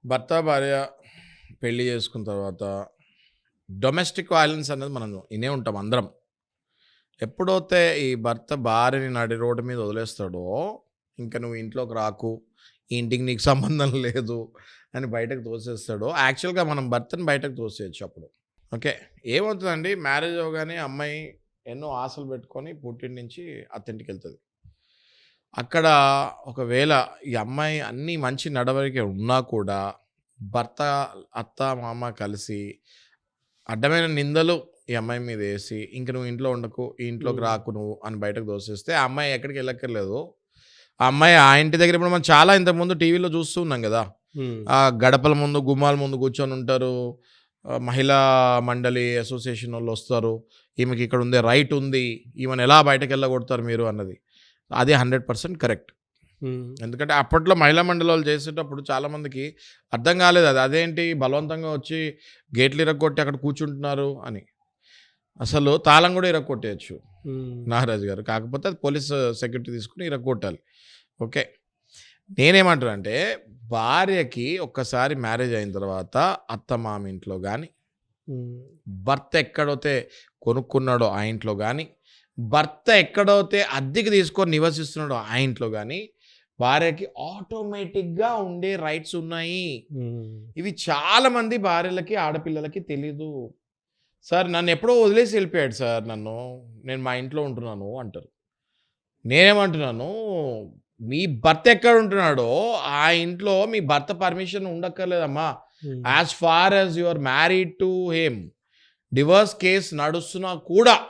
భర్త, భార్య పెళ్లి చేసుకున్న తర్వాత డొమెస్టిక్ వయలెన్స్ అనేది మనం ఇనే ఉంటాం అందరం. ఎప్పుడైతే ఈ భర్త భార్యని నడి రోడ్డు మీద వదిలేస్తాడో, ఇంక నువ్వు ఇంట్లోకి రాకు, ఈ ఇంటికి నీకు సంబంధం లేదు అని బయటకు తోసేస్తాడో, యాక్చువల్‌గా మనం భర్తని బయటకు తోసేయొచ్చు అప్పుడు. ఓకే. ఏమవుతదండి, మ్యారేజ్ అవ్వగానే అమ్మాయి ఎన్నో ఆశలు పెట్టుకొని పుట్టింటి నుంచి అత్తింటికెళ్తది. అక్కడ ఒకవేళ ఈ అమ్మాయి అన్నీ మంచి నడవడిక ఉన్నా కూడా, భర్త, అత్త, మామ కలిసి అడ్డమైన నిందలు ఈ అమ్మాయి మీదేసి, "ఇంక నువ్వు ఇంట్లో ఉండకు, ఈ ఇంట్లోకి హ్మ్. రాకు నువ్వు" అని బయటకు తోసేస్తే, ఆ అమ్మాయి ఎక్కడికి ఎళ్ళక్కర్లేదు. ఆ అమ్మాయి ఆ ఇంటి దగ్గర ఇప్పుడు మనం చాలా ఇంతకుముందు టీవీలో చూస్తూ ఉన్నాం గదా! హ్మ్. గడపల ముందు, గుమ్మాల ముందు కూర్చొనుంటారు. మహిళా మండలి అసోసియేషనోళ్ళొస్తారు. ఈమెకి ఇక్కడ ఉండే రైట్ ఉంది. ఈమెను ఎలా బయటకెళ్ళగొడతారు మీరు అన్నది. అది 100% కరెక్ట్. హ్మ్. ఎందుకంటే అప్పట్లో మహిళా మండలాలు చేసేటప్పుడు చాలామందికి అర్థం కాలేదు అది. అదేంటి బలవంతంగా వచ్చి గేట్లు ఇరగ్గొట్టి అక్కడ కూర్చుంటున్నారు అని. అసలు తాళం కూడా ఇరగ్గొట్టేయొచ్చు హ్మ్. నాగరాజు గారు. కాకపోతే అది పోలీస్ సెక్యూరిటీ తీసుకొని ఇరగ్గొట్టాలి. ఓకే. నేనేమంటానంటే, భార్యకి ఒక్కసారి మ్యారేజ్ అయిన తర్వాత అత్తమామ ఇంట్లో గానీ, హ్మ్. భర్త ఎక్కడైతే కొనుక్కున్నాడో ఆ ఇంట్లో గానీ, భర్త ఎక్కడైతే అద్దెకి తీసుకొని నివసిస్తున్నాడో ఆ ఇంట్లో గానీ, భార్యకి ఆటోమేటిక్‌గా ఉండే రైట్స్ ఉన్నాయి. హ్మ్. ఇవి చాలామంది భార్యలకి, ఆడపిల్లలకి తెలీదు. "సార్ నన్నెప్పుడో వదిలేసి ఎళ్ళిపోయాడు సార్ నన్ను. నేను మా ఇంట్లో ఉంటున్నాను" అంటారు. నేనేమంటున్నాను, మీ భర్త ఎక్కడుంటున్నాడో ఆ ఇంట్లో మీ భర్త పర్మిషన్ ఉండక్కర్లేదమ్మా. Hmm. As far as you are married to him. Divorce case నడుస్తున్నా కూడా